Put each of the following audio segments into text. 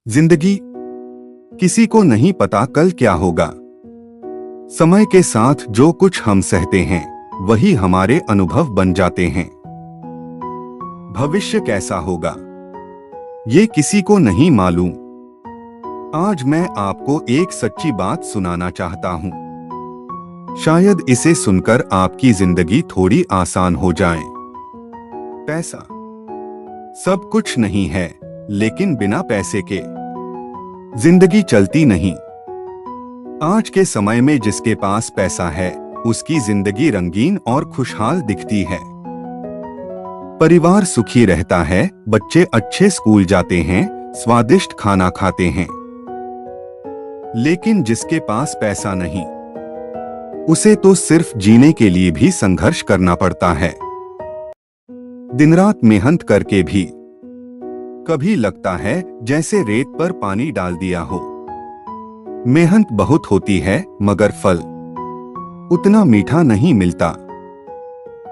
जिंदगी किसी को नहीं पता कल क्या होगा। समय के साथ जो कुछ हम सहते हैं वही हमारे अनुभव बन जाते हैं। भविष्य कैसा होगा ये किसी को नहीं मालूम। आज मैं आपको एक सच्ची बात सुनाना चाहता हूं। शायद इसे सुनकर आपकी जिंदगी थोड़ी आसान हो जाए। पैसा सब कुछ नहीं है, लेकिन बिना पैसे के जिंदगी चलती नहीं। आज के समय में जिसके पास पैसा है उसकी जिंदगी रंगीन और खुशहाल दिखती है। परिवार सुखी रहता है, बच्चे अच्छे स्कूल जाते हैं, स्वादिष्ट खाना खाते हैं। लेकिन जिसके पास पैसा नहीं उसे तो सिर्फ जीने के लिए भी संघर्ष करना पड़ता है। दिन रात मेहनत करके भी कभी लगता है जैसे रेत पर पानी डाल दिया हो। मेहनत बहुत होती है मगर फल उतना मीठा नहीं मिलता।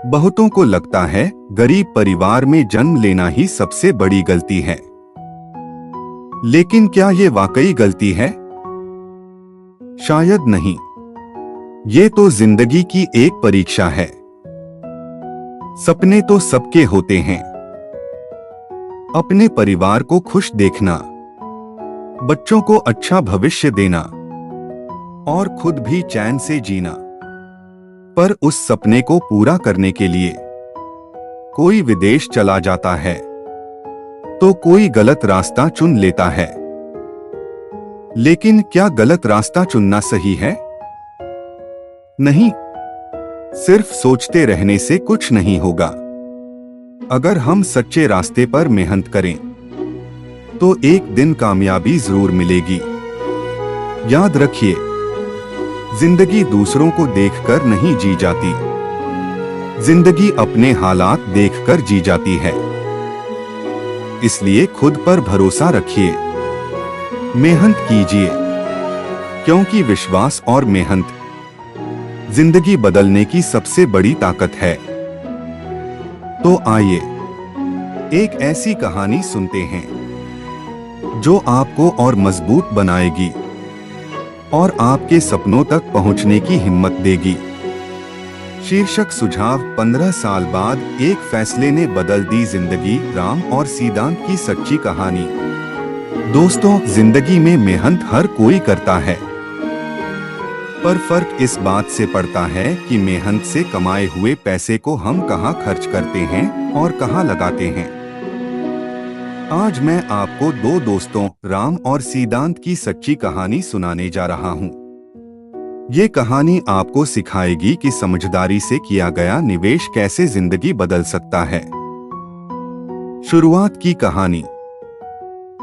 बहुतों को लगता है गरीब परिवार में जन्म लेना ही सबसे बड़ी गलती है। लेकिन क्या ये वाकई गलती है? शायद नहीं। ये तो जिंदगी की एक परीक्षा है। सपने तो सबके होते हैं। अपने परिवार को खुश देखना, बच्चों को अच्छा भविष्य देना और खुद भी चैन से जीना। पर उस सपने को पूरा करने के लिए कोई विदेश चला जाता है तो कोई गलत रास्ता चुन लेता है। लेकिन क्या गलत रास्ता चुनना सही है? नहीं, सिर्फ सोचते रहने से कुछ नहीं होगा। अगर हम सच्चे रास्ते पर मेहनत करें तो एक दिन कामयाबी जरूर मिलेगी। याद रखिए, जिंदगी दूसरों को देखकर नहीं जी जाती, जिंदगी अपने हालात देखकर जी जाती है। इसलिए खुद पर भरोसा रखिए, मेहनत कीजिए, क्योंकि विश्वास और मेहनत जिंदगी बदलने की सबसे बड़ी ताकत है। तो आइए एक ऐसी कहानी सुनते हैं जो आपको और मजबूत बनाएगी और आपके सपनों तक पहुंचने की हिम्मत देगी। शीर्षक सुझाव 15 साल बाद एक फैसले ने बदल दी जिंदगी, राम और सिद्धांत की सच्ची कहानी। दोस्तों, जिंदगी में मेहनत हर कोई करता है, पर फर्क इस बात से पड़ता है कि मेहनत से कमाए हुए पैसे को हम कहां खर्च करते हैं और कहां लगाते हैं। आज मैं आपको दो दोस्तों राम और सिद्धांत की सच्ची कहानी सुनाने जा रहा हूं। ये कहानी आपको सिखाएगी कि समझदारी से किया गया निवेश कैसे जिंदगी बदल सकता है। शुरुआत की कहानी।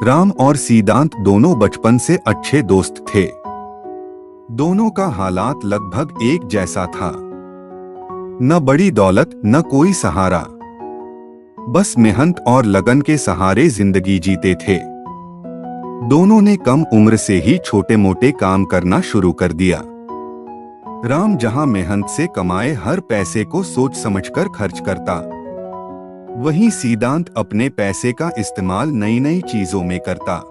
राम और सिद्धांत दोनों बचपन से अच्छे दोस्त थे। दोनों का हालात लगभग एक जैसा था। न बड़ी दौलत, न कोई सहारा, बस मेहनत और लगन के सहारे जिंदगी जीते थे। दोनों ने कम उम्र से ही छोटे मोटे काम करना शुरू कर दिया। राम जहां मेहनत से कमाए हर पैसे को सोच समझकर खर्च करता, वहीं सिद्धांत अपने पैसे का इस्तेमाल नई नई चीजों में करता।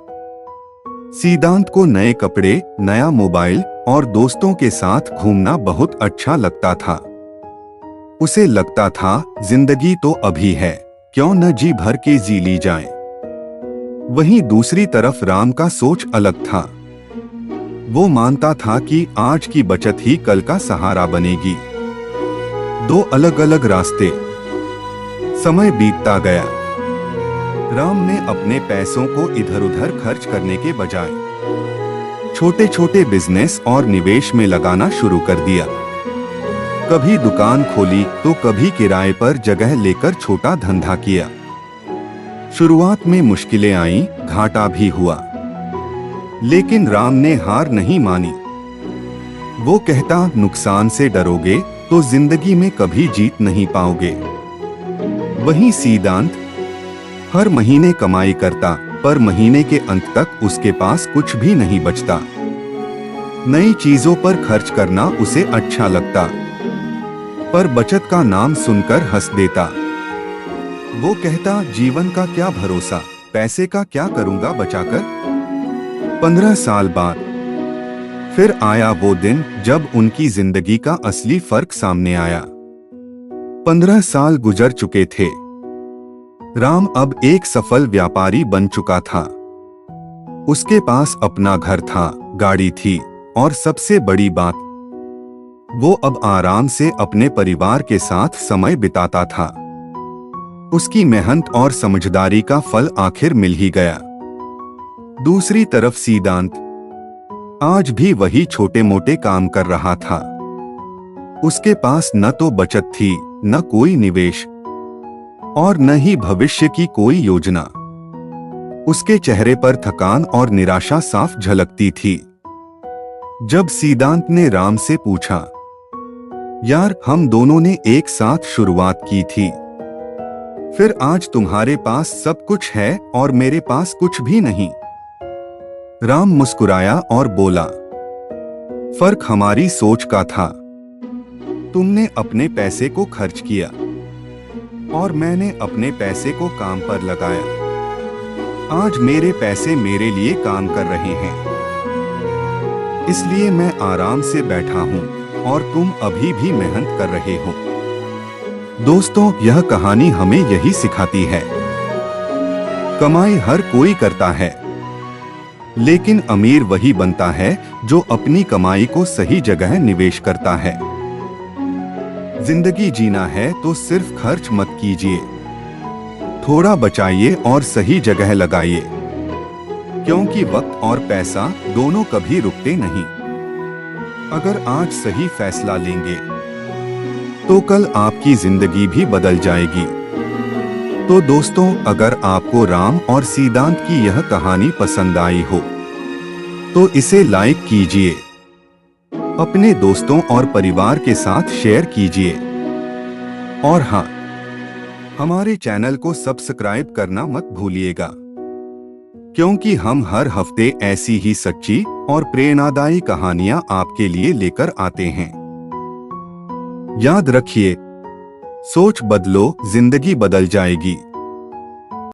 सिद्धांत को नए कपड़े, नया मोबाइल और दोस्तों के साथ घूमना बहुत अच्छा लगता था। उसे लगता था जिंदगी तो अभी है, क्यों न जी भर के जी ली जाए। वहीं दूसरी तरफ राम का सोच अलग था। वो मानता था कि आज की बचत ही कल का सहारा बनेगी। दो अलग अलग रास्ते। समय बीतता गया। राम ने अपने पैसों को इधर उधर खर्च करने के बजाय छोटे छोटे बिजनेस और निवेश में लगाना शुरू कर दिया। कभी दुकान खोली तो कभी किराए पर जगह लेकर छोटा धंधा किया। शुरुआत में मुश्किलें आईं, घाटा भी हुआ, लेकिन राम ने हार नहीं मानी। वो कहता, नुकसान से डरोगे तो जिंदगी में कभी जीत नहीं पाओगे। वहीं सिद्धांत हर महीने कमाई करता, पर महीने के अंत तक उसके पास कुछ भी नहीं बचता। नई चीजों पर खर्च करना उसे अच्छा लगता, पर बचत का नाम सुनकर हंस देता। वो कहता, जीवन का क्या भरोसा, पैसे का क्या करूंगा बचाकर। 15 साल बाद फिर आया वो दिन जब उनकी जिंदगी का असली फर्क सामने आया। 15 साल गुजर चुके थे। राम अब एक सफल व्यापारी बन चुका था। उसके पास अपना घर था, गाड़ी थी और सबसे बड़ी बात, वो अब आराम से अपने परिवार के साथ समय बिताता था। उसकी मेहनत और समझदारी का फल आखिर मिल ही गया। दूसरी तरफ सिद्धांत आज भी वही छोटे मोटे काम कर रहा था। उसके पास न तो बचत थी, न कोई निवेश और न ही भविष्य की कोई योजना। उसके चेहरे पर थकान और निराशा साफ झलकती थी। जब सिद्धांत ने राम से पूछा, यार हम दोनों ने एक साथ शुरुआत की थी, फिर आज तुम्हारे पास सब कुछ है और मेरे पास कुछ भी नहीं। राम मुस्कुराया और बोला, फर्क हमारी सोच का था। तुमने अपने पैसे को खर्च किया और मैंने अपने पैसे को काम पर लगाया। आज मेरे पैसे मेरे लिए काम कर रहे हैं, इसलिए मैं आराम से बैठा हूं और तुम अभी भी मेहनत कर रहे हो। दोस्तों, यह कहानी हमें यही सिखाती है, कमाई हर कोई करता है, लेकिन अमीर वही बनता है जो अपनी कमाई को सही जगह निवेश करता है। जिंदगी जीना है तो सिर्फ खर्च मत कीजिए, थोड़ा बचाइए और सही जगह लगाइए, क्योंकि वक्त और पैसा दोनों कभी रुकते नहीं। अगर आज सही फैसला लेंगे तो कल आपकी जिंदगी भी बदल जाएगी। तो दोस्तों, अगर आपको राम और सिद्धांत की यह कहानी पसंद आई हो तो इसे लाइक कीजिए, अपने दोस्तों और परिवार के साथ शेयर कीजिए और हाँ, हमारे चैनल को सब्सक्राइब करना मत भूलिएगा, क्योंकि हम हर हफ्ते ऐसी ही सच्ची और प्रेरणादायी कहानियां आपके लिए लेकर आते हैं। याद रखिए, सोच बदलो, जिंदगी बदल जाएगी।